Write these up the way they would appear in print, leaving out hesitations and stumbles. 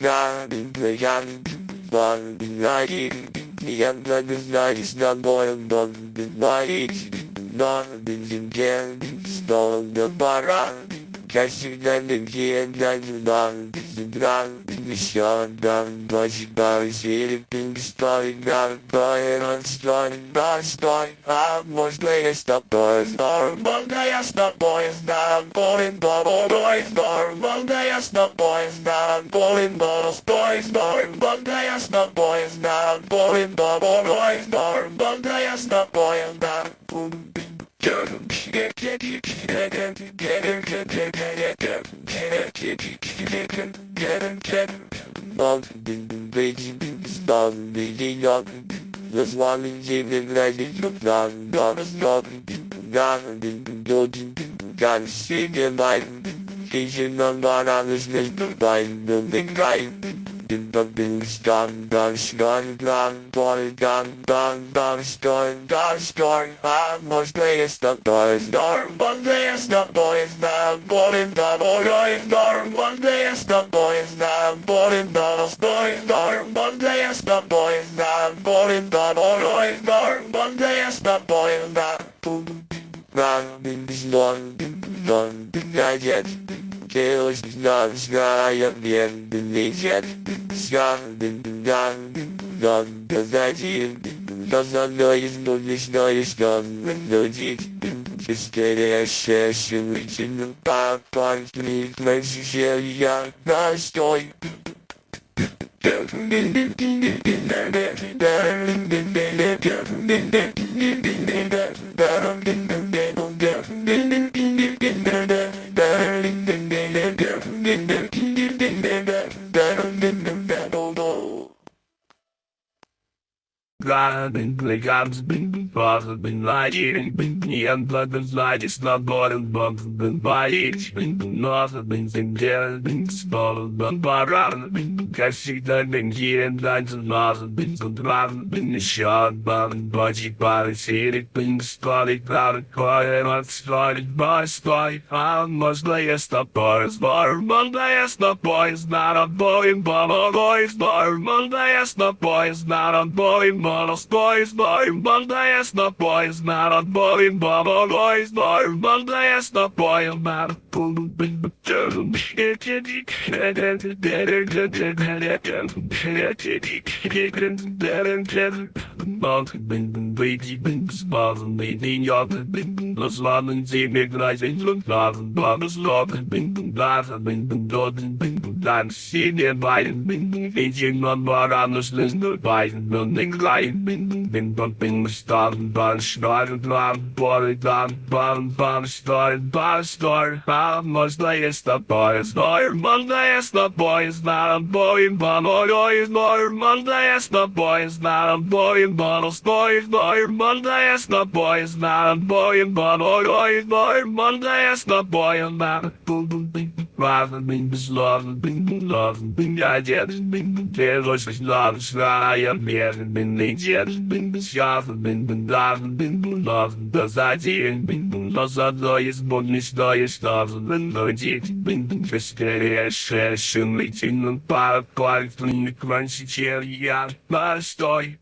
Я знаюсь на боем, но говорить, но земле снова пора. Я всегда нигде нам земля, еще дам ночь серии, стой, отстой, а можно я с тобой, можно я с тобой, знам, полин, побой, можно я с тобой, знам, полин, постой, можно я с тобой, знам, полин, побой, можно я с тобой, знам, можно я с тобой, можно я с тобой, знам, полин, побой, можно я с тобой, знам, полин, постой, можно я с тобой, знам, полин, побой, можно я с тобой, знам, Делать нам зная медленнее, но за мной изнутри что нудит. Скорее шевелительно папа, я настой. Been bothered, been lying, been neon blood, been light, it's not boiling, been biting, been north, been there, been spoiled, been barren, been catching, been here and lines and mouth, been contrived, been shot, been body, body, seated, been spotted, crowded, quiet, not spotted by spy. How much lay a stop boys, bar, Monday, stop boys, not a boy, but boys, bar, Monday, stop boys, not a boy, boys, boy, Monday, stop boys, not a boy, boys, boy, Monday, stop boy, not a Been started by started down, body down, started by start. How much latest the boys, nor Monday is the boys, not a boy, but always nor Monday is the boys, not a boy, but boys, nor Monday is the boys, not a boy, but always nor Monday is the boy, not a rather been beloved, been loved, been ideas, been there's love, I am here, been legit, been shot, been loved, been loved, does idea, been lost, is bonus, stuff, been legit, been fisted, session, leaching, and power, quite clean, crunchy cherry, yeah, my story.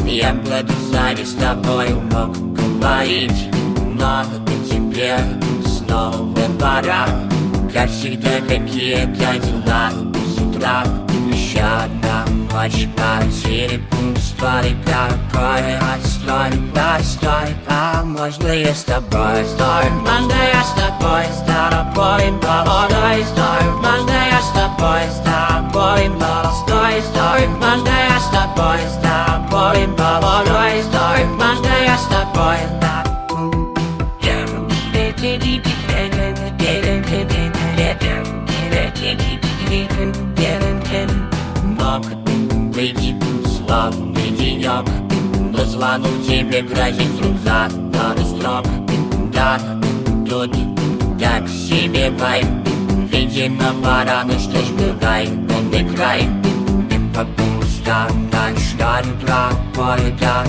Я буду сзади с тобой мог говорить, но тебе снова пора. Как всегда, какие дела с утра. Еще одна ночь потери, пустой, какой отстой, а можно я с тобой, стой, можно я с тобой, с тобой, молодой, стой, можно я с тобой, стой, можно я с тобой, молодой, стой, можно я с тобой, выйди, славный денек, по звону тебе грозит рюкзак, надо строк, да, тут так себе вайб, Видимо, пора, ну что ж, бывай, отдыхай. И по пустам ночным тропой, да,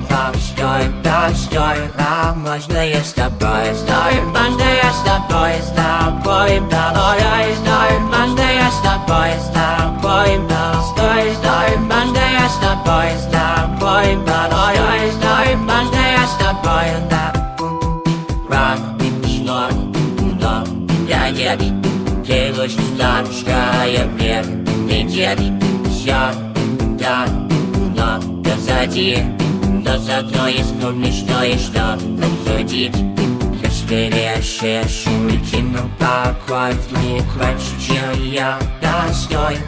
постой, постой. А можно я с тобой, стой, можно я с тобой, да, ой, стой, можно я с тобой, да, стой, стой, можно я с тобой, да, ой, стой, можно я с тобой, да. Рано шло, но я еду, делаешь старушкая вверх, не дед, все, да, но позади. Но зато есть что и что обсудить. Если решишь уйти на покой, не хочешь, чем я, да, стой.